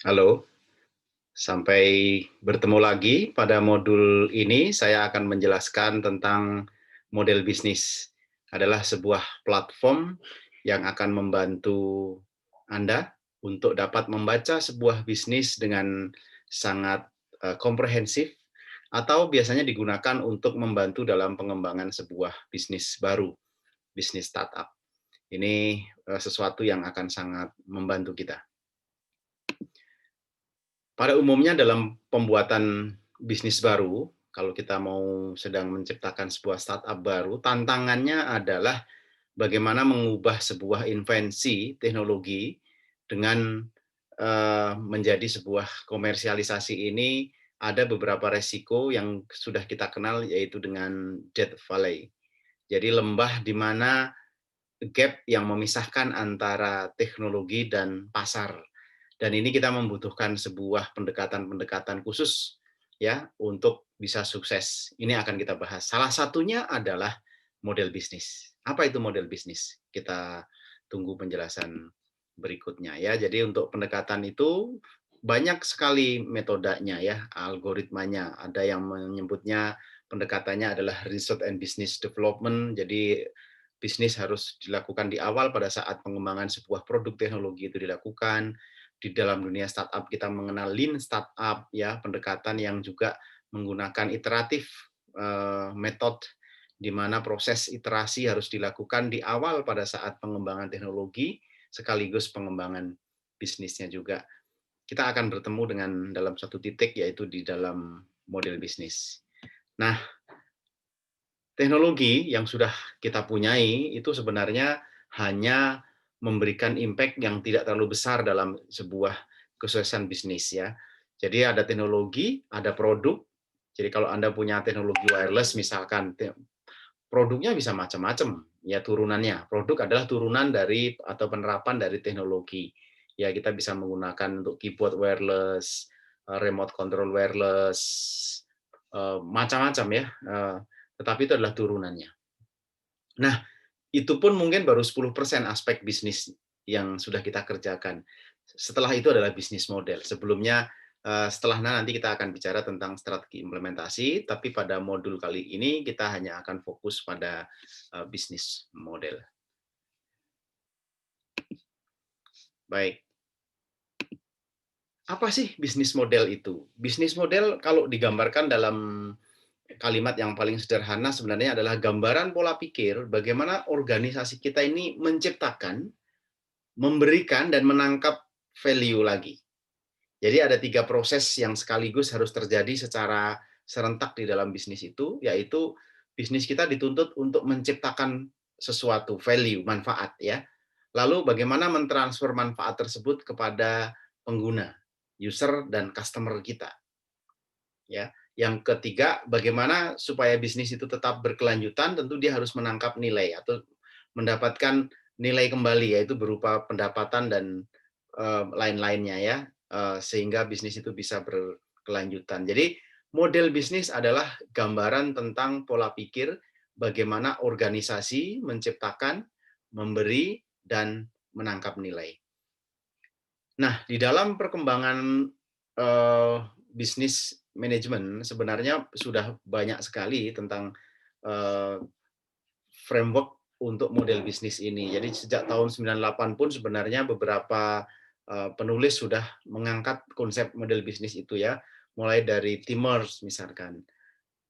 Halo, sampai bertemu lagi. Pada modul ini saya akan menjelaskan tentang model bisnis. Adalah sebuah platform yang akan membantu Anda untuk dapat membaca sebuah bisnis dengan sangat komprehensif atau biasanya digunakan untuk membantu dalam pengembangan sebuah bisnis baru, bisnis startup. Ini sesuatu yang akan sangat membantu kita. Pada umumnya dalam pembuatan bisnis baru, kalau kita mau sedang menciptakan sebuah startup baru, tantangannya adalah bagaimana mengubah sebuah invensi teknologi dengan menjadi sebuah komersialisasi ini ada beberapa resiko yang sudah kita kenal yaitu dengan Death Valley. Jadi lembah di mana gap yang memisahkan antara teknologi dan pasar. Dan ini kita membutuhkan sebuah pendekatan-pendekatan khusus ya untuk bisa sukses. Ini akan kita bahas. Salah satunya adalah model bisnis. Apa itu model bisnis? Kita tunggu penjelasan berikutnya ya. Jadi untuk pendekatan itu banyak sekali metodenya ya, algoritmanya. Ada yang menyebutnya pendekatannya adalah research and business development. Jadi bisnis harus dilakukan di awal pada saat pengembangan sebuah produk teknologi itu dilakukan. Di dalam dunia startup kita mengenal lean startup ya, pendekatan yang juga menggunakan iteratif method di mana proses iterasi harus dilakukan di awal pada saat pengembangan teknologi sekaligus pengembangan bisnisnya juga. Kita akan bertemu dengan dalam satu titik yaitu di dalam model bisnis. Nah, teknologi yang sudah kita punyai itu sebenarnya hanya memberikan impact yang tidak terlalu besar dalam sebuah kesuksesan bisnis ya. Jadi ada teknologi, ada produk. Jadi kalau Anda punya teknologi wireless misalkan, produknya bisa macam-macam ya turunannya. Produk adalah turunan dari atau penerapan dari teknologi. Ya kita bisa menggunakan untuk keyboard wireless, remote control wireless, macam-macam ya. Tetapi itu adalah turunannya. Nah, itu pun mungkin baru 10% aspek bisnis yang sudah kita kerjakan. Setelah itu adalah bisnis model. Sebelumnya, setelahnya nanti kita akan bicara tentang strategi implementasi, tapi pada modul kali ini kita hanya akan fokus pada bisnis model. Baik, apa sih bisnis model itu? Bisnis model kalau digambarkan dalam kalimat yang paling sederhana sebenarnya adalah gambaran pola pikir bagaimana organisasi kita ini menciptakan, memberikan, dan menangkap value lagi. Jadi ada 3 proses yang sekaligus harus terjadi secara serentak di dalam bisnis itu, yaitu bisnis kita dituntut untuk menciptakan sesuatu, value, manfaat ya. Lalu bagaimana mentransfer manfaat tersebut kepada pengguna, user dan customer kita, ya. Yang ketiga, bagaimana supaya bisnis itu tetap berkelanjutan, tentu dia harus menangkap nilai atau mendapatkan nilai kembali, yaitu berupa pendapatan dan lain-lainnya ya, sehingga bisnis itu bisa berkelanjutan. Jadi model bisnis adalah gambaran tentang pola pikir bagaimana organisasi menciptakan, memberi, dan menangkap nilai. Nah, di dalam perkembangan bisnis manajemen sebenarnya sudah banyak sekali tentang eh, framework untuk model bisnis ini. Jadi sejak tahun 98 pun sebenarnya beberapa penulis sudah mengangkat konsep model bisnis itu ya, mulai dari Timmers misalkan.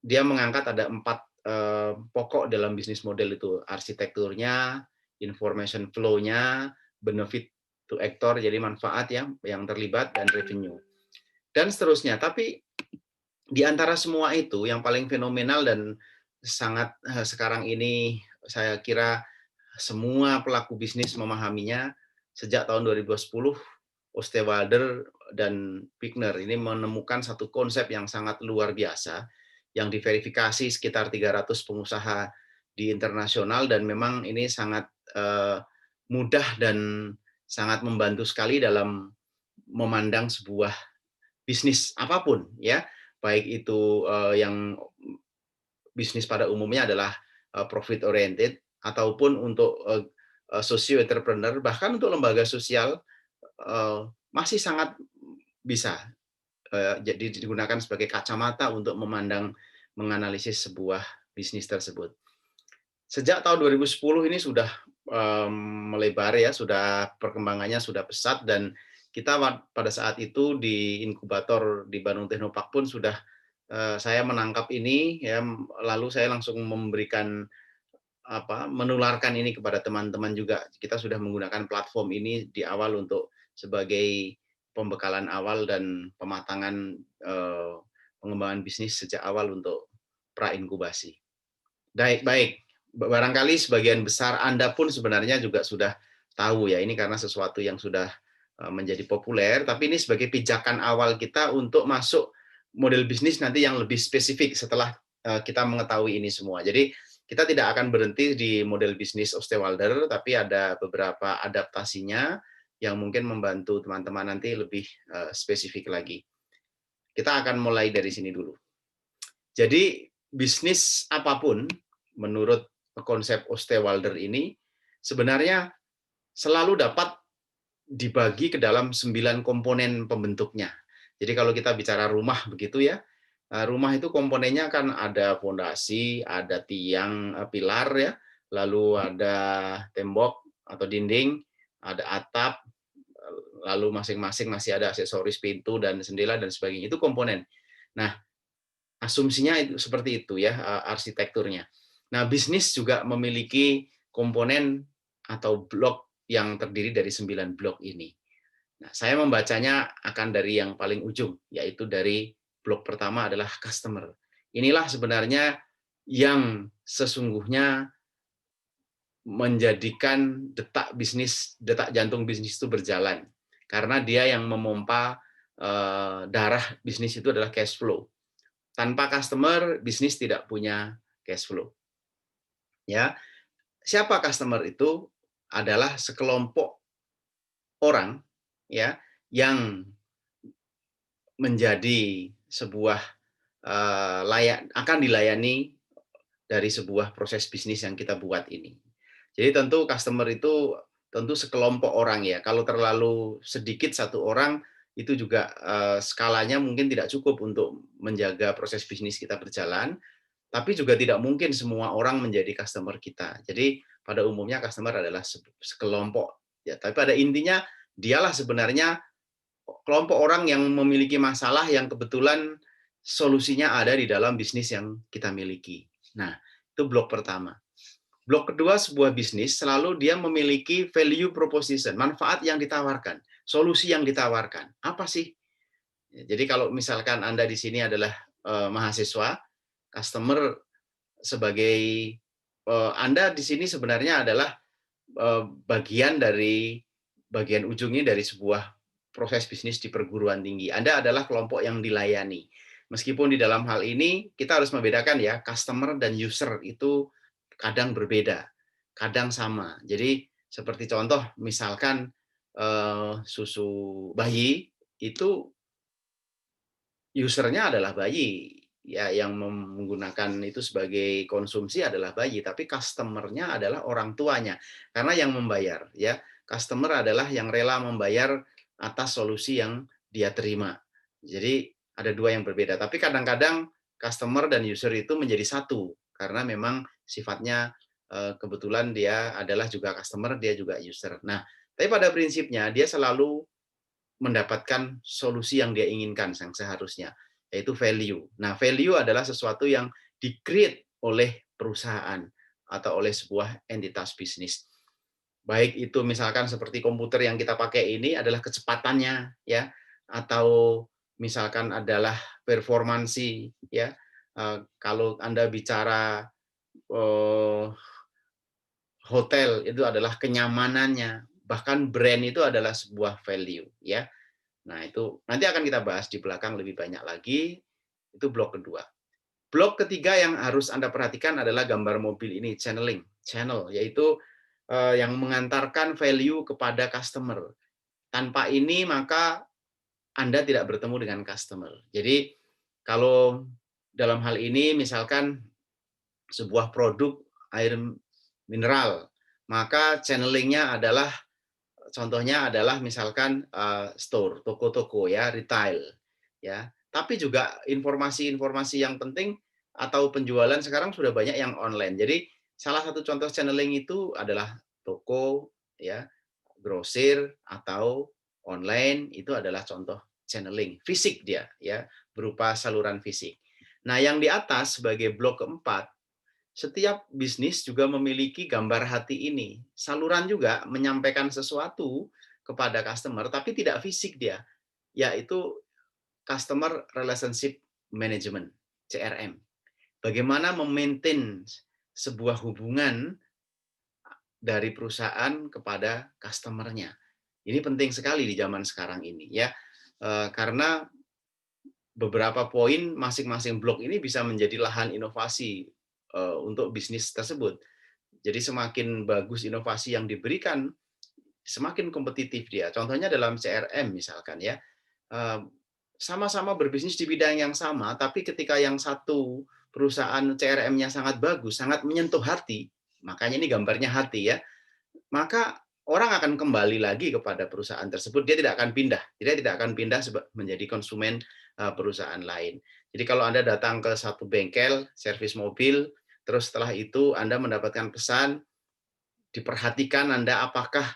Dia mengangkat ada 4 pokok dalam bisnis model itu, arsitekturnya, information flow-nya, benefit to actor, jadi manfaat ya yang terlibat, dan revenue. Dan seterusnya. Tapi di antara semua itu yang paling fenomenal dan sangat sekarang ini saya kira semua pelaku bisnis memahaminya sejak tahun 2010, Osterwalder dan Wigner ini menemukan satu konsep yang sangat luar biasa yang diverifikasi sekitar 300 pengusaha di internasional, dan memang ini sangat mudah dan sangat membantu sekali dalam memandang sebuah bisnis apapun ya, baik itu yang bisnis pada umumnya adalah profit oriented ataupun untuk socio entrepreneur, bahkan untuk lembaga sosial masih sangat bisa jadi digunakan sebagai kacamata untuk menganalisis sebuah bisnis tersebut. Sejak tahun 2010 ini sudah melebar ya, sudah perkembangannya sudah pesat, dan kita pada saat itu di inkubator di Bandung Teknopark pun sudah saya menangkap ini ya, lalu saya langsung menularkan ini kepada teman-teman juga. Kita sudah menggunakan platform ini di awal untuk sebagai pembekalan awal dan pematangan pengembangan bisnis sejak awal untuk pra inkubasi. Baik, baik. Barangkali sebagian besar Anda pun sebenarnya juga sudah tahu ya, ini karena sesuatu yang sudah menjadi populer, tapi ini sebagai pijakan awal kita untuk masuk model bisnis nanti yang lebih spesifik setelah kita mengetahui ini semua. Jadi kita tidak akan berhenti di model bisnis Ostewalder, tapi ada beberapa adaptasinya yang mungkin membantu teman-teman nanti lebih spesifik lagi. Kita akan mulai dari sini dulu. Jadi bisnis apapun menurut konsep Ostewalder ini sebenarnya selalu dapat dibagi ke dalam 9 komponen pembentuknya. Jadi kalau kita bicara rumah begitu ya, rumah itu komponennya kan ada fondasi, ada tiang, pilar ya, lalu ada tembok atau dinding, ada atap, lalu masing-masing masih ada aksesoris pintu dan jendela dan sebagainya. Itu komponen. Nah, asumsinya itu seperti itu ya, arsitekturnya. Nah, bisnis juga memiliki komponen atau blok yang terdiri dari 9 blok ini. Nah, saya membacanya akan dari yang paling ujung, yaitu dari blok pertama adalah customer. Inilah sebenarnya yang sesungguhnya menjadikan detak jantung bisnis itu berjalan. Karena dia yang memompa darah bisnis itu adalah cash flow. Tanpa customer, bisnis tidak punya cash flow. Ya, siapa customer itu? Adalah sekelompok orang ya yang menjadi sebuah akan dilayani dari sebuah proses bisnis yang kita buat ini. Jadi tentu customer itu tentu sekelompok orang ya. Kalau terlalu sedikit satu orang itu juga skalanya mungkin tidak cukup untuk menjaga proses bisnis kita berjalan, tapi juga tidak mungkin semua orang menjadi customer kita. Jadi pada umumnya customer adalah sekelompok ya, tapi pada intinya dialah sebenarnya kelompok orang yang memiliki masalah yang kebetulan solusinya ada di dalam bisnis yang kita miliki. Nah, itu blok pertama. Blok kedua, sebuah bisnis selalu dia memiliki value proposition, manfaat yang ditawarkan, solusi yang ditawarkan. Apa sih? Jadi kalau misalkan Anda di sini adalah mahasiswa, customer sebagai Anda di sini sebenarnya adalah bagian ujungnya dari sebuah proses bisnis di perguruan tinggi. Anda adalah kelompok yang dilayani. Meskipun di dalam hal ini kita harus membedakan ya, customer dan user itu kadang berbeda, kadang sama. Jadi seperti contoh misalkan susu bayi itu usernya adalah bayi, ya yang menggunakan itu sebagai konsumsi adalah bayi, tapi customer-nya adalah orang tuanya. Karena yang membayar, ya, customer adalah yang rela membayar atas solusi yang dia terima. Jadi ada dua yang berbeda. Tapi kadang-kadang customer dan user itu menjadi satu karena memang sifatnya kebetulan dia adalah juga customer, dia juga user. Nah, tapi pada prinsipnya dia selalu mendapatkan solusi yang dia inginkan yang seharusnya, yaitu value. Nah, value adalah sesuatu yang di-create oleh perusahaan atau oleh sebuah entitas bisnis. Baik itu misalkan seperti komputer yang kita pakai ini adalah kecepatannya ya, atau misalkan adalah performansi ya. Kalau Anda bicara hotel itu adalah kenyamanannya, bahkan brand itu adalah sebuah value ya. Nah, itu nanti akan kita bahas di belakang lebih banyak lagi. Itu blok kedua. Blok ketiga yang harus Anda perhatikan adalah gambar mobil ini, channeling, channel, yaitu yang mengantarkan value kepada customer. Tanpa ini maka Anda tidak bertemu dengan customer. Jadi kalau dalam hal ini misalkan sebuah produk air mineral, maka channeling-nya adalah contohnya adalah misalkan store, toko-toko ya, retail ya. Tapi juga informasi-informasi yang penting atau penjualan sekarang sudah banyak yang online. Jadi salah satu contoh channeling itu adalah toko ya, grosir atau online itu adalah contoh channeling fisik dia ya, berupa saluran fisik. Nah, yang di atas sebagai blok keempat, setiap bisnis juga memiliki gambar hati ini. Saluran juga menyampaikan sesuatu kepada customer, tapi tidak fisik dia, yaitu Customer Relationship Management, CRM. Bagaimana memaintain sebuah hubungan dari perusahaan kepada customer-nya. Ini penting sekali di zaman sekarang ini ya, karena beberapa poin masing-masing blok ini bisa menjadi lahan inovasi untuk bisnis tersebut. Jadi semakin bagus inovasi yang diberikan, semakin kompetitif dia. Contohnya dalam CRM misalkan ya, sama-sama berbisnis di bidang yang sama, tapi ketika yang satu perusahaan CRM-nya sangat bagus, sangat menyentuh hati, makanya ini gambarnya hati ya, maka orang akan kembali lagi kepada perusahaan tersebut. Dia tidak akan pindah. Dia tidak akan pindah menjadi konsumen perusahaan lain. Jadi kalau Anda datang ke satu bengkel, servis mobil, terus setelah itu Anda mendapatkan pesan, diperhatikan Anda apakah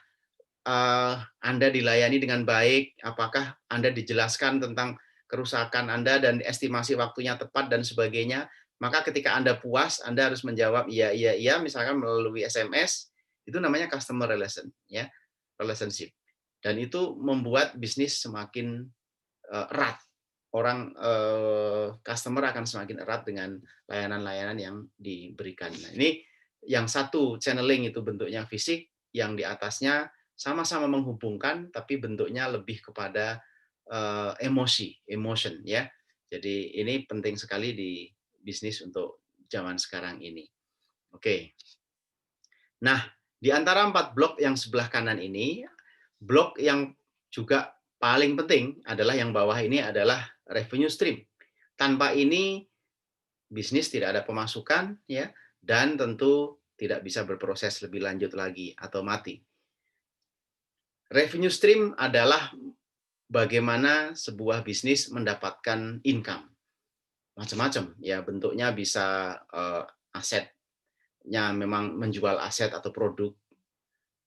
Anda dilayani dengan baik, apakah Anda dijelaskan tentang kerusakan Anda dan estimasi waktunya tepat dan sebagainya. Maka ketika Anda puas, Anda harus menjawab iya, iya, iya, misalkan melalui SMS, itu namanya customer relation, ya, relationship. Dan itu membuat bisnis semakin erat. Orang customer akan semakin erat dengan layanan-layanan yang diberikan. Nah, ini yang satu channeling itu bentuknya fisik, yang di atasnya sama-sama menghubungkan, tapi bentuknya lebih kepada emosi, emotion ya. Jadi ini penting sekali di bisnis untuk zaman sekarang ini. Oke. Nah, di antara 4 blok yang sebelah kanan ini, blok yang juga paling penting adalah yang bawah ini adalah revenue stream. Tanpa ini bisnis tidak ada pemasukan ya, dan tentu tidak bisa berproses lebih lanjut lagi atau mati. Revenue stream adalah bagaimana sebuah bisnis mendapatkan income. Macam-macam ya, bentuknya bisa asetnya memang menjual aset atau produk,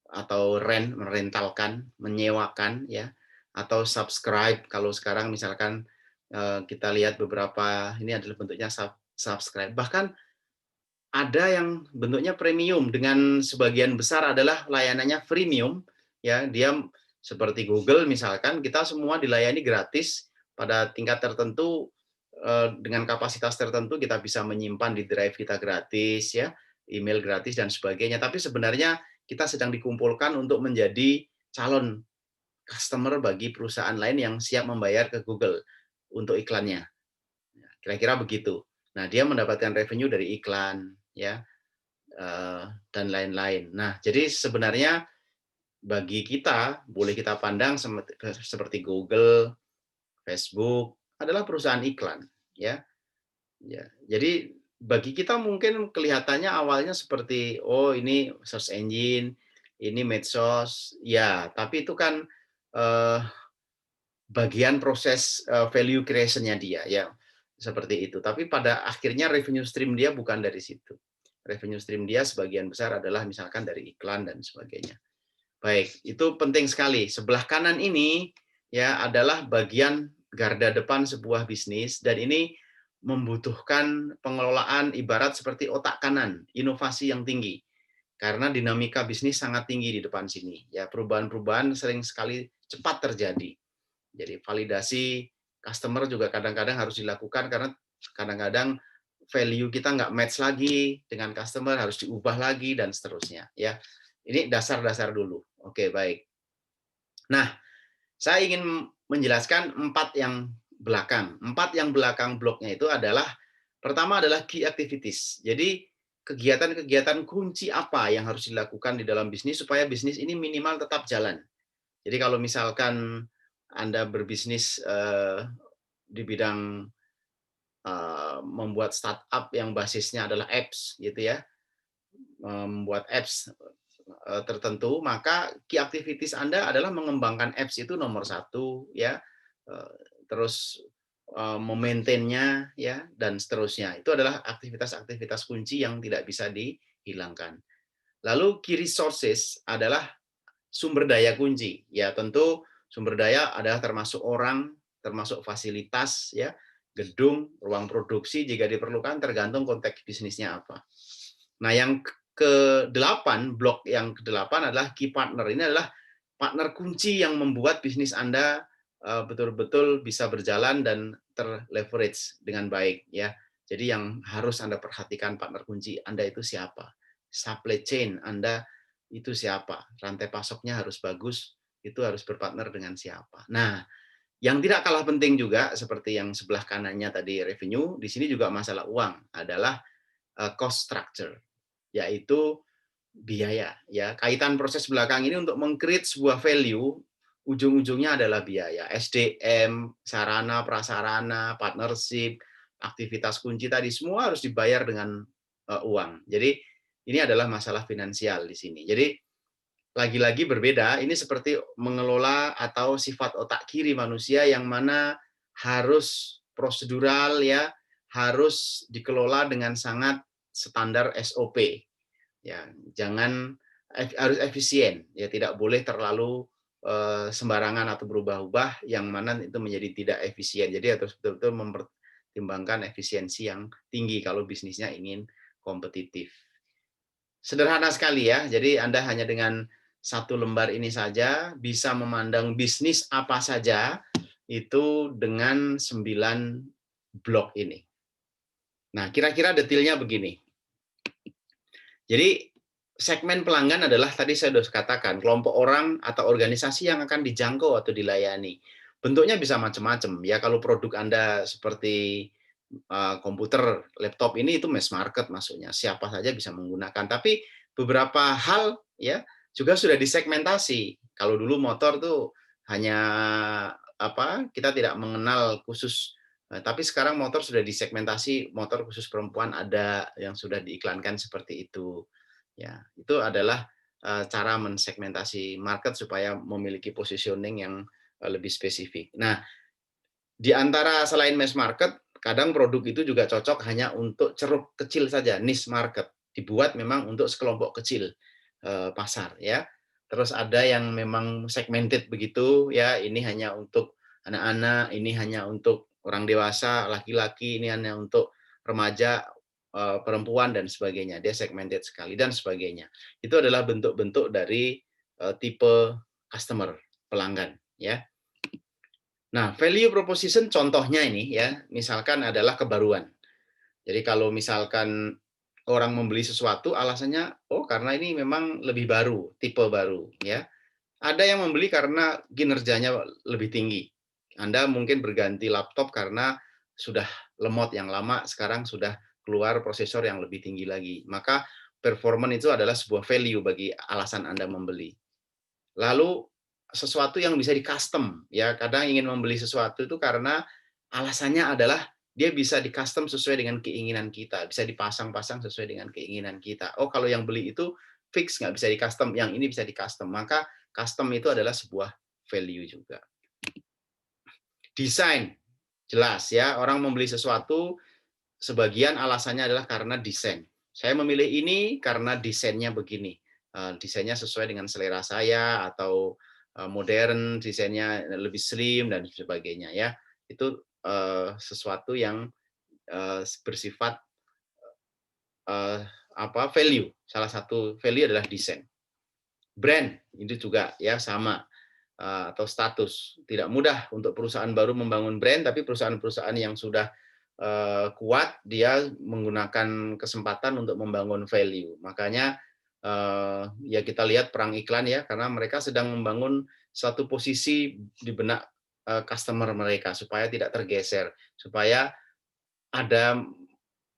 atau merentalkan, menyewakan ya, atau subscribe kalau sekarang misalkan kita lihat beberapa ini adalah bentuknya subscribe. Bahkan ada yang bentuknya premium dengan sebagian besar adalah layanannya freemium ya, dia seperti Google misalkan kita semua dilayani gratis pada tingkat tertentu, dengan kapasitas tertentu kita bisa menyimpan di drive kita gratis ya, email gratis dan sebagainya. Tapi sebenarnya kita sedang dikumpulkan untuk menjadi calon customer bagi perusahaan lain yang siap membayar ke Google untuk iklannya. Kira-kira begitu. Nah, dia mendapatkan revenue dari iklan ya, dan lain-lain. Nah, jadi sebenarnya bagi kita boleh kita pandang seperti Google, Facebook adalah perusahaan iklan ya. Ya, jadi bagi kita mungkin kelihatannya awalnya seperti, oh ini search engine, ini medsos, ya, tapi itu kan bagian proses value creation-nya dia, ya, seperti itu. Tapi pada akhirnya revenue stream dia bukan dari situ. Revenue stream dia sebagian besar adalah misalkan dari iklan dan sebagainya. Baik, itu penting sekali. Sebelah kanan ini ya adalah bagian garda depan sebuah bisnis dan ini membutuhkan pengelolaan ibarat seperti otak kanan, inovasi yang tinggi. Karena dinamika bisnis sangat tinggi di depan sini. Ya, perubahan-perubahan sering sekali cepat terjadi. Jadi validasi customer juga kadang-kadang harus dilakukan karena kadang-kadang value kita nggak match lagi dengan customer, harus diubah lagi dan seterusnya. Ya, ini dasar-dasar dulu. Oke, baik. Nah, saya ingin menjelaskan 4 yang belakang. 4 yang belakang bloknya itu adalah, pertama adalah key activities. Jadi kegiatan-kegiatan kunci apa yang harus dilakukan di dalam bisnis supaya bisnis ini minimal tetap jalan. Jadi kalau misalkan Anda berbisnis di bidang membuat startup yang basisnya adalah apps gitu ya, membuat apps tertentu, maka key activities Anda adalah mengembangkan apps itu nomor satu, ya, eee, terus, memaintain-nya, ya, dan seterusnya. Itu adalah aktivitas-aktivitas kunci yang tidak bisa dihilangkan. Lalu key resources adalah sumber daya kunci. Ya, tentu sumber daya adalah termasuk orang, termasuk fasilitas, ya, gedung, ruang produksi jika diperlukan tergantung konteks bisnisnya apa. Nah, yang ke-8, blok yang ke-8 adalah key partner. Ini adalah partner kunci yang membuat bisnis Anda betul-betul bisa berjalan dan terleverage dengan baik, ya. Jadi yang harus Anda perhatikan partner kunci Anda itu siapa? Supply chain Anda itu siapa? Rantai pasoknya harus bagus, itu harus berpartner dengan siapa. Nah, yang tidak kalah penting juga seperti yang sebelah kanannya tadi revenue, di sini juga masalah uang adalah cost structure, yaitu biaya, ya. Kaitan proses belakang ini untuk meng-create sebuah value, ujung-ujungnya adalah biaya. SDM, sarana, prasarana, partnership, aktivitas kunci tadi semua harus dibayar dengan uang. Jadi ini adalah masalah finansial di sini. Jadi lagi-lagi berbeda, ini seperti mengelola atau sifat otak kiri manusia yang mana harus prosedural, ya, harus dikelola dengan sangat standar SOP. Ya, jangan harus efisien, ya, tidak boleh terlalu sembarangan atau berubah-ubah yang mana itu menjadi tidak efisien. Jadi harus betul-betul mempertimbangkan efisiensi yang tinggi kalau bisnisnya ingin kompetitif. Sederhana sekali, ya. Jadi Anda hanya dengan satu lembar ini saja bisa memandang bisnis apa saja itu dengan 9 blok ini. Nah, kira-kira detailnya begini. Jadi segmen pelanggan adalah tadi saya sudah katakan, kelompok orang atau organisasi yang akan dijangkau atau dilayani. Bentuknya bisa macam-macam, ya. Kalau produk Anda seperti komputer, laptop ini itu mass market masuknya, siapa saja bisa menggunakan. Tapi beberapa hal, ya, juga sudah disegmentasi. Kalau dulu motor tuh hanya kita tidak mengenal khusus, tapi sekarang motor sudah disegmentasi, motor khusus perempuan ada yang sudah diiklankan seperti itu. Ya, itu adalah cara mensegmentasi market supaya memiliki positioning yang lebih spesifik. Nah, di antara selain mass market, kadang produk itu juga cocok hanya untuk ceruk kecil saja, niche market. Dibuat memang untuk sekelompok kecil pasar, ya. Terus ada yang memang segmented begitu, ya, ini hanya untuk anak-anak, ini hanya untuk orang dewasa, laki-laki, ini hanya untuk remaja, perempuan dan sebagainya. Dia segmented sekali dan sebagainya. Itu adalah bentuk-bentuk dari tipe customer, pelanggan, ya. Nah, value proposition contohnya ini, ya, misalkan adalah kebaruan. Jadi kalau misalkan orang membeli sesuatu alasannya, oh karena ini memang lebih baru, tipe baru, ya. Ada yang membeli karena kinerjanya lebih tinggi. Anda mungkin berganti laptop karena sudah lemot yang lama, sekarang sudah keluar prosesor yang lebih tinggi lagi. Maka performance itu adalah sebuah value bagi alasan Anda membeli. Lalu sesuatu yang bisa di-custom, ya. Kadang ingin membeli sesuatu itu karena alasannya adalah dia bisa di-custom sesuai dengan keinginan kita, bisa dipasang-pasang sesuai dengan keinginan kita. Oh, kalau yang beli itu fix nggak bisa di-custom, yang ini bisa di-custom. Maka custom itu adalah sebuah value juga. Desain, jelas, ya. Orang membeli sesuatu sebagian alasannya adalah karena desain. Saya memilih ini karena desainnya begini. Desainnya sesuai dengan selera saya atau modern, desainnya lebih slim dan sebagainya, ya. Itu sesuatu yang bersifat value. Salah satu value adalah desain. Brand itu juga, ya, sama, atau status. Tidak mudah untuk perusahaan baru membangun brand, tapi perusahaan-perusahaan yang sudah kuat dia menggunakan kesempatan untuk membangun value. Makanya ya kita lihat perang iklan, ya, karena mereka sedang membangun satu posisi di benak customer mereka supaya tidak tergeser, supaya ada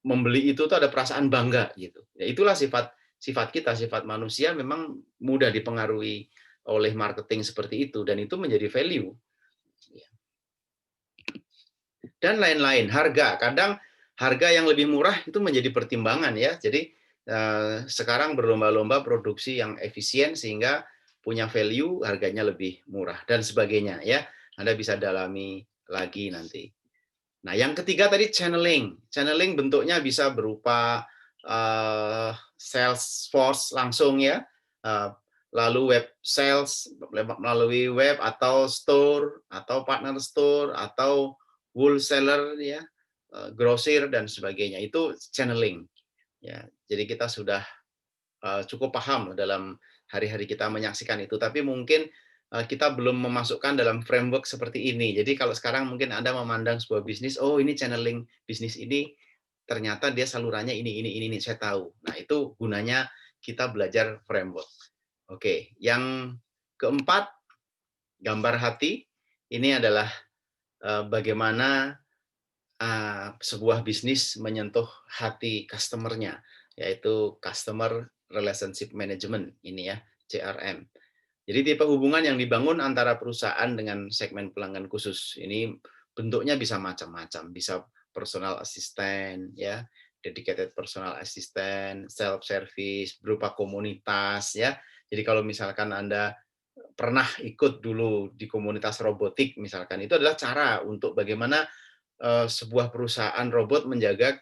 membeli itu tuh ada perasaan bangga gitu. Ya itulah sifat sifat kita, sifat manusia memang mudah dipengaruhi oleh marketing seperti itu dan itu menjadi value. Dan lain-lain, harga. Kadang harga yang lebih murah itu menjadi pertimbangan, ya. Jadi sekarang berlomba-lomba produksi yang efisien sehingga punya value, harganya lebih murah dan sebagainya ya. Anda bisa dalami lagi nanti. Nah, yang ketiga tadi channeling. Channeling bentuknya bisa berupa sales force langsung ya, lalu web sales melalui web atau store atau partner store atau wholesaler ya, grosir dan sebagainya. Itu channeling. Ya, jadi kita sudah cukup paham dalam hari-hari kita menyaksikan itu. Tapi mungkin kita belum memasukkan dalam framework seperti ini. Jadi kalau sekarang mungkin Anda memandang sebuah bisnis, oh ini channeling bisnis ini ternyata dia salurannya ini, saya tahu. Nah, itu gunanya kita belajar framework. Oke, yang keempat, gambar hati. Ini adalah bagaimana sebuah bisnis menyentuh hati customer-nya, yaitu Customer Relationship Management, ini ya, CRM. Jadi tipe hubungan yang dibangun antara perusahaan dengan segmen pelanggan khusus. Ini bentuknya bisa macam-macam, bisa personal assistant, ya, dedicated personal assistant, self service, berupa komunitas, ya. Jadi kalau misalkan Anda pernah ikut dulu di komunitas robotik misalkan, itu adalah cara untuk bagaimana sebuah perusahaan robot menjaga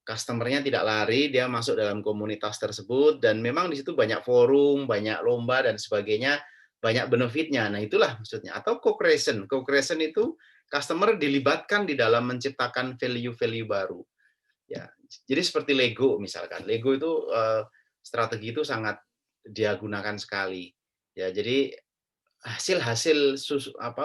customer-nya tidak lari, dia masuk dalam komunitas tersebut, dan memang di situ banyak forum, banyak lomba, dan sebagainya, banyak benefitnya. Nah, itulah maksudnya. Atau co-creation. Co-creation itu customer dilibatkan di dalam menciptakan value-value baru. Ya, jadi seperti Lego misalkan. Lego itu strategi itu sangat dia gunakan sekali. Ya, jadi hasil-hasil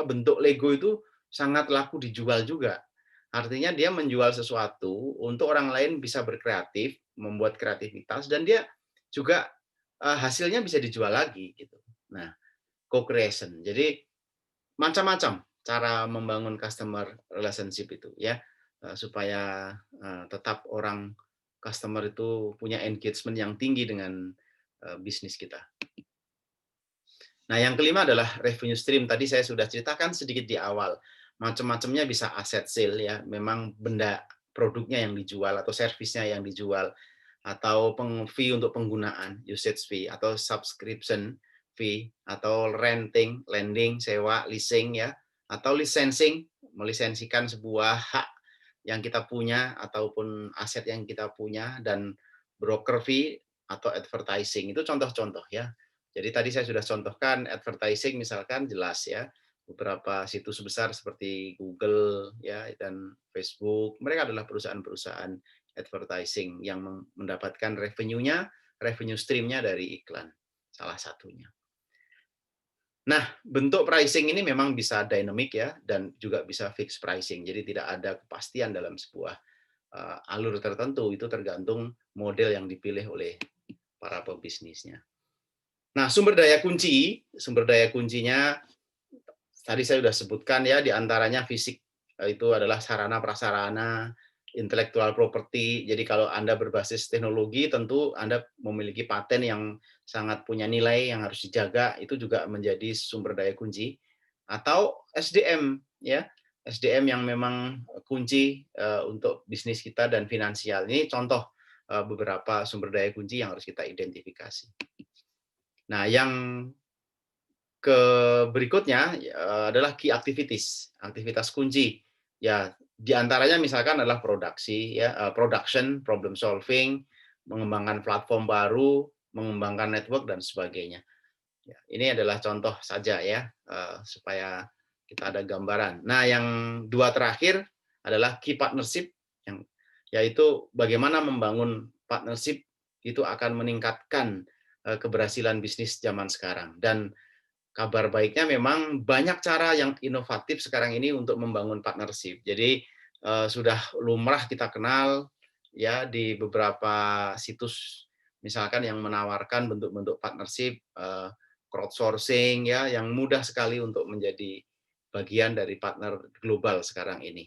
bentuk Lego itu sangat laku dijual juga. Artinya dia menjual sesuatu untuk orang lain bisa berkreatif, membuat kreativitas, dan dia juga hasilnya bisa dijual lagi gitu. Nah, co-creation. Jadi macam-macam cara membangun customer relationship itu ya, supaya tetap orang customer itu punya engagement yang tinggi dengan bisnis kita. Nah, yang kelima adalah revenue stream. Tadi saya sudah ceritakan sedikit di awal. Macam-macamnya bisa aset sale ya, memang benda produknya yang dijual atau servisnya yang dijual, atau fee untuk penggunaan, usage fee, atau subscription fee, atau renting, lending, sewa, leasing ya, atau licensing, melisensikan sebuah hak yang kita punya ataupun aset yang kita punya, dan broker fee atau advertising. Itu contoh-contoh ya. Jadi tadi saya sudah contohkan advertising misalkan jelas ya, beberapa situs besar seperti Google ya dan Facebook, mereka adalah perusahaan-perusahaan advertising yang mendapatkan revenue-nya, revenue stream-nya dari iklan, salah satunya. Nah, bentuk pricing ini memang bisa dynamic ya, dan juga bisa fixed pricing. Jadi tidak ada kepastian dalam sebuah alur tertentu, itu tergantung model yang dipilih oleh para pebisnisnya. Nah, sumber daya kuncinya tadi saya sudah sebutkan ya, di antaranya fisik, itu adalah sarana prasarana, intellectual property. Jadi kalau Anda berbasis teknologi, tentu Anda memiliki paten yang sangat punya nilai yang harus dijaga, itu juga menjadi sumber daya kunci. Atau SDM ya, SDM yang memang kunci untuk bisnis kita dan finansial. Ini contoh beberapa sumber daya kunci yang harus kita identifikasi. Nah, yang berikutnya adalah key activities, aktivitas kunci. Ya, di antaranya misalkan adalah production, problem solving, mengembangkan platform baru, mengembangkan network dan sebagainya. Ya, ini adalah contoh saja ya, supaya kita ada gambaran. Nah, yang dua terakhir adalah key partnership, yang yaitu bagaimana membangun partnership itu akan meningkatkan keberhasilan bisnis zaman sekarang. Dan kabar baiknya memang banyak cara yang inovatif sekarang ini untuk membangun partnership. Jadi sudah lumrah kita kenal ya di beberapa situs misalkan yang menawarkan bentuk-bentuk partnership, crowdsourcing ya, yang mudah sekali untuk menjadi bagian dari partner global sekarang ini.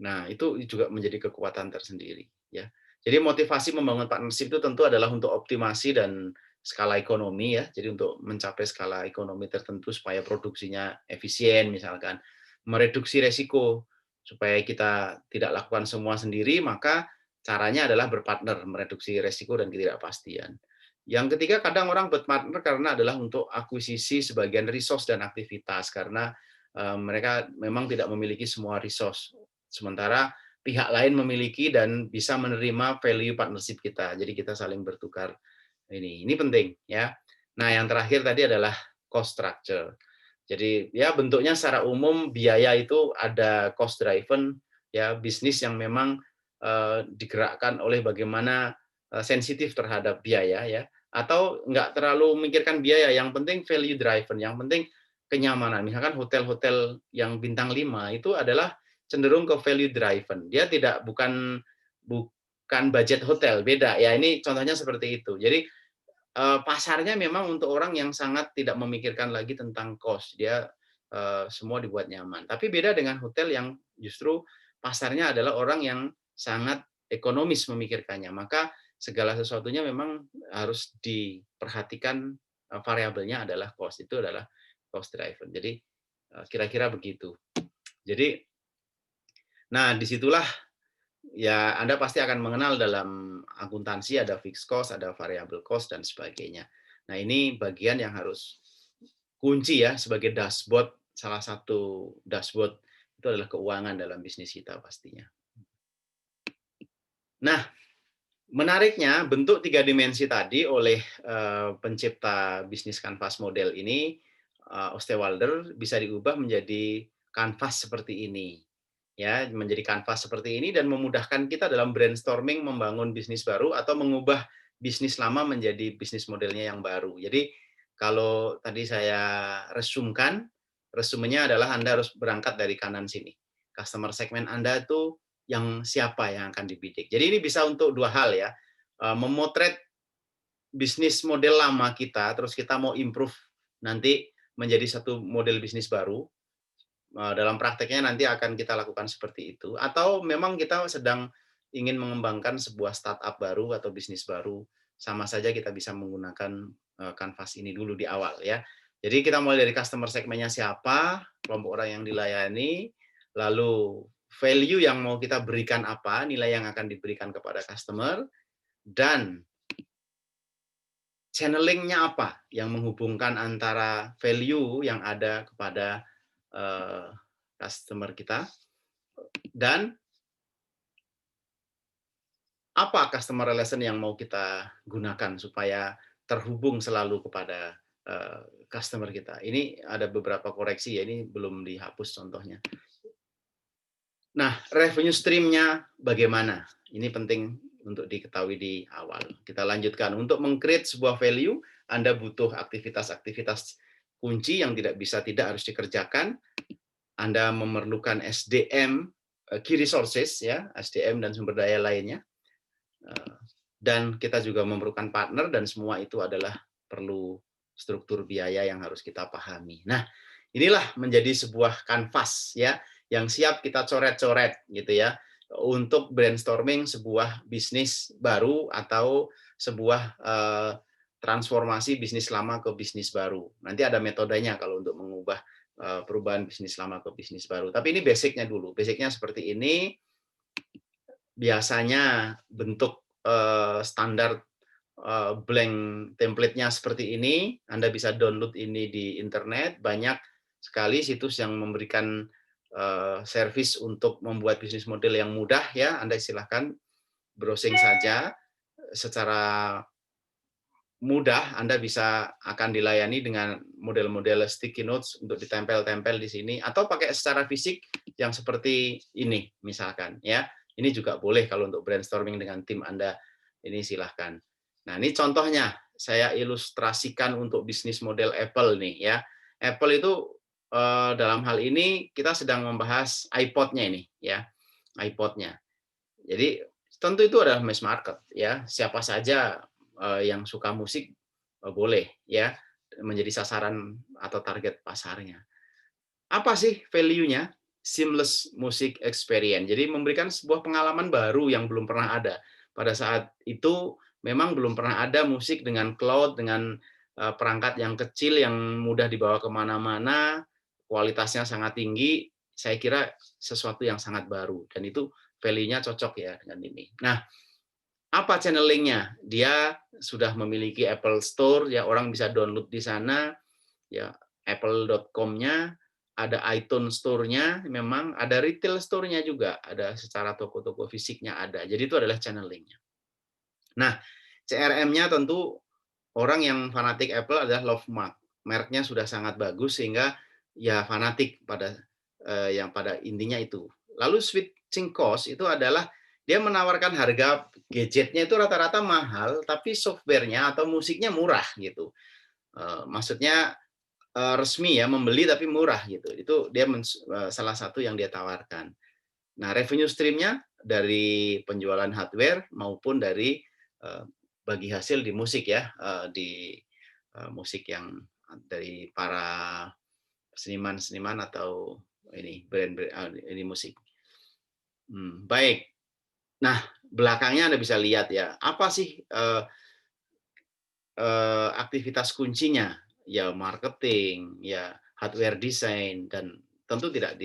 Nah, itu juga menjadi kekuatan tersendiri ya. Jadi motivasi membangun partnership itu tentu adalah untuk optimasi dan skala ekonomi ya. Jadi untuk mencapai skala ekonomi tertentu supaya produksinya efisien misalkan, mereduksi resiko supaya kita tidak lakukan semua sendiri, maka Caranya adalah berpartner, mereduksi resiko dan ketidakpastian. Yang ketiga, kadang orang berpartner karena adalah untuk akuisisi sebagian resource dan aktivitas, karena mereka memang tidak memiliki semua resource. Sementara pihak lain memiliki dan bisa menerima value partnership kita. Jadi kita saling bertukar ini. Ini penting ya. Nah, yang terakhir tadi adalah cost structure. Jadi ya bentuknya secara umum biaya itu ada cost driven ya, bisnis yang memang digerakkan oleh bagaimana sensitif terhadap biaya ya, atau nggak terlalu memikirkan biaya, yang penting value driven, yang penting kenyamanan. Misalkan hotel-hotel yang bintang 5 itu adalah cenderung ke value driven. Dia bukan budget hotel, beda ya. Ini contohnya seperti itu. Jadi pasarnya memang untuk orang yang sangat tidak memikirkan lagi tentang cost. Dia semua dibuat nyaman. Tapi beda dengan hotel yang justru pasarnya adalah orang yang sangat ekonomis memikirkannya. Maka segala sesuatunya memang harus diperhatikan, variabelnya adalah cost. Itu adalah cost driven. Jadi kira-kira begitu. Jadi, nah disitulah ya Anda pasti akan mengenal dalam akuntansi ada fixed cost, ada variable cost, dan sebagainya. Nah, ini bagian yang harus kunci ya sebagai dashboard, salah satu dashboard itu adalah keuangan dalam bisnis kita pastinya. Nah, menariknya bentuk 3 dimensi tadi oleh pencipta bisnis kanvas model ini, Osterwalder, bisa diubah menjadi kanvas seperti ini. Ya, menjadi kanvas seperti ini dan memudahkan kita dalam brainstorming membangun bisnis baru atau mengubah bisnis lama menjadi bisnis modelnya yang baru. Jadi kalau tadi saya resumenya adalah Anda harus berangkat dari kanan sini. Customer segmen Anda itu yang siapa yang akan dibidik. Jadi ini bisa untuk dua hal ya, memotret bisnis model lama kita, terus kita mau improve nanti menjadi satu model bisnis baru. Dalam prakteknya nanti akan kita lakukan seperti itu, atau memang kita sedang ingin mengembangkan sebuah startup baru atau bisnis baru, sama saja kita bisa menggunakan kanvas ini dulu di awal ya. Jadi kita mulai dari customer segmennya siapa, kelompok orang yang dilayani, lalu value yang mau kita berikan apa, nilai yang akan diberikan kepada customer, dan channeling-nya apa yang menghubungkan antara value yang ada kepada customer kita, dan apa customer relation yang mau kita gunakan supaya terhubung selalu kepada customer kita. Ini ada beberapa koreksi ya, ini belum dihapus contohnya. Nah, revenue stream-nya bagaimana? Ini penting untuk diketahui di awal. Kita lanjutkan. Untuk meng-create sebuah value, Anda butuh aktivitas-aktivitas kunci yang tidak harus dikerjakan. Anda memerlukan SDM, key resources ya, SDM dan sumber daya lainnya. Dan kita juga memerlukan partner, dan semua itu adalah perlu struktur biaya yang harus kita pahami. Nah, inilah menjadi sebuah kanvas ya yang siap kita coret-coret gitu ya untuk brainstorming sebuah bisnis baru atau sebuah transformasi bisnis lama ke bisnis baru. Nanti ada metodenya kalau untuk mengubah perubahan bisnis lama ke bisnis baru. Tapi ini basicnya dulu. Basicnya seperti ini. Biasanya bentuk standar blank template-nya seperti ini. Anda bisa download ini di internet. Banyak sekali situs yang memberikan service untuk membuat bisnis model yang mudah ya. Anda silahkan browsing saja. Secara mudah Anda akan dilayani dengan model-model sticky notes untuk ditempel-tempel di sini, atau pakai secara fisik yang seperti ini misalkan ya. Ini juga boleh kalau untuk brainstorming dengan tim Anda, ini silahkan. Nah, ini contohnya saya ilustrasikan untuk bisnis model Apple nih ya. Apple itu dalam hal ini kita sedang membahas iPod-nya ini ya, iPod-nya. Jadi tentu itu adalah mass market ya. Siapa saja yang suka musik boleh ya menjadi sasaran atau target pasarnya. Apa sih value-nya? Seamless music experience. Jadi memberikan sebuah pengalaman baru yang belum pernah ada. Pada saat itu memang belum pernah ada musik dengan cloud, dengan perangkat yang kecil yang mudah dibawa kemana-mana, kualitasnya sangat tinggi. Saya kira sesuatu yang sangat baru, dan itu value-nya cocok ya dengan ini. Nah, apa channeling-nya? Dia sudah memiliki Apple Store, ya orang bisa download di sana, ya apple.com-nya, ada iTunes Store-nya, memang ada retail store-nya juga, ada secara toko-toko fisiknya ada. Jadi itu adalah channeling-nya. Nah, CRM-nya tentu orang yang fanatik Apple adalah love mark. Mereknya sudah sangat bagus sehingga ya fanatik pada yang pada intinya itu. Lalu switching cost itu adalah dia menawarkan harga gadgetnya itu rata-rata mahal, tapi softwarenya atau musiknya murah gitu. Maksudnya resmi ya, membeli tapi murah gitu. Itu dia salah satu yang dia tawarkan. Nah, revenue stream-nya dari penjualan hardware maupun dari bagi hasil di musik ya, di musik yang dari para seniman-seniman atau ini brand-brand ini musik. Baik. Nah, belakangnya Anda bisa lihat ya, apa sih aktivitas kuncinya? Ya marketing, ya hardware design, dan tentu tidak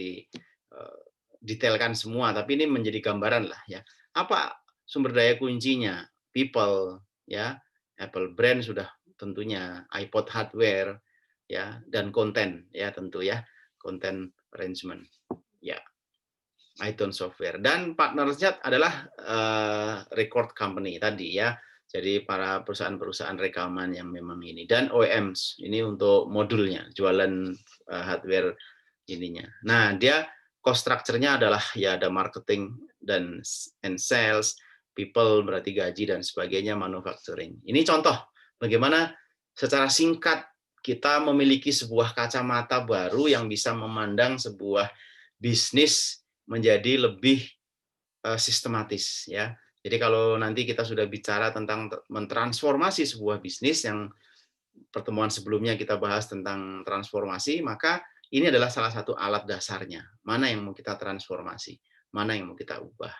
detailkan semua, tapi ini menjadi gambaran lah ya. Apa sumber daya kuncinya? People, ya, Apple brand sudah tentunya, iPod hardware, ya, dan konten, ya tentu ya, content arrangement, ya, iTunes software. Dan partnersnya adalah record company tadi ya. Jadi para perusahaan-perusahaan rekaman yang memang ini, dan OEMs ini untuk modulnya, jualan hardware ininya. Nah, dia cost structure-nya adalah ya ada marketing dan sales, people berarti gaji dan sebagainya, manufacturing. Ini contoh bagaimana secara singkat kita memiliki sebuah kacamata baru yang bisa memandang sebuah bisnis menjadi lebih sistematis ya. Jadi kalau nanti kita sudah bicara tentang mentransformasi sebuah bisnis, yang pertemuan sebelumnya kita bahas tentang transformasi, maka ini adalah salah satu alat dasarnya. Mana yang mau kita transformasi, mana yang mau kita ubah.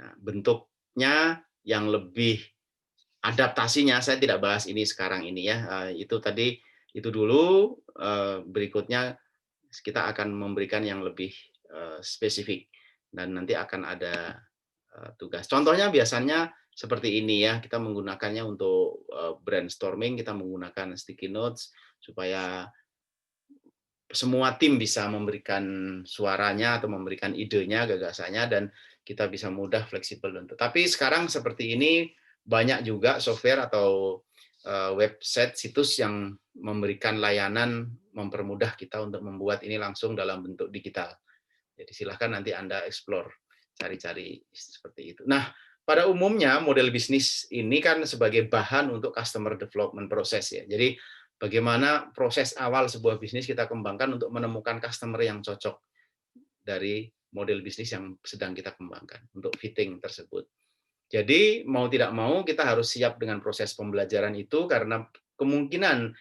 Nah, bentuknya yang lebih adaptasinya saya tidak bahas ini sekarang ini ya. Itu tadi itu dulu, berikutnya kita akan memberikan yang lebih spesifik dan nanti akan ada tugas. Contohnya biasanya seperti ini ya, kita menggunakannya untuk brainstorming, kita menggunakan sticky notes supaya semua tim bisa memberikan suaranya atau memberikan idenya, gagasannya, dan kita bisa mudah fleksibel. Tapi sekarang seperti ini banyak juga software atau website, situs yang memberikan layanan mempermudah kita untuk membuat ini langsung dalam bentuk digital. Jadi silahkan nanti Anda explore, cari-cari seperti itu. Nah, pada umumnya model bisnis ini kan sebagai bahan untuk customer development proses ya. Jadi bagaimana proses awal sebuah bisnis kita kembangkan untuk menemukan customer yang cocok dari model bisnis yang sedang kita kembangkan untuk fitting tersebut. Jadi mau tidak mau kita harus siap dengan proses pembelajaran itu, karena kemungkinan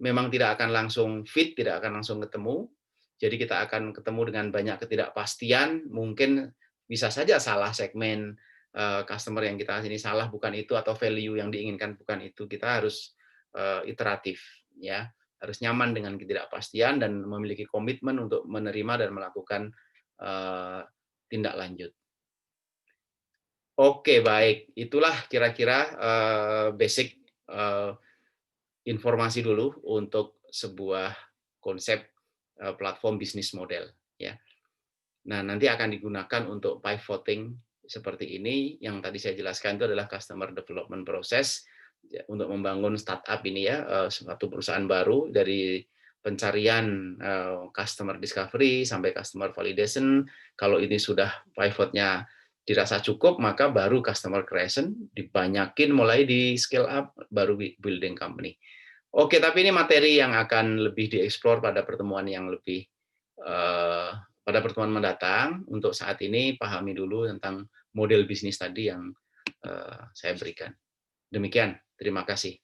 memang tidak akan langsung fit, tidak akan langsung ketemu. Jadi kita akan ketemu dengan banyak ketidakpastian, mungkin bisa saja salah segmen customer yang kita ini, salah bukan itu, atau value yang diinginkan bukan itu. Kita harus iteratif ya, harus nyaman dengan ketidakpastian dan memiliki komitmen untuk menerima dan melakukan tindak lanjut. Oke, baik. Itulah kira-kira basic informasi dulu untuk sebuah konsep platform bisnis model ya. Nah, nanti akan digunakan untuk pivoting seperti ini. Yang tadi saya jelaskan itu adalah customer development process untuk membangun startup ini ya, suatu perusahaan baru dari pencarian customer discovery sampai customer validation. Kalau ini sudah pivotnya dirasa cukup, maka baru customer creation, dibanyakin mulai di scale up, baru building company. Oke, tapi ini materi yang akan lebih dieksplor pada pertemuan yang lebih pada pertemuan mendatang. Untuk saat ini pahami dulu tentang model bisnis tadi yang saya berikan. Demikian, terima kasih.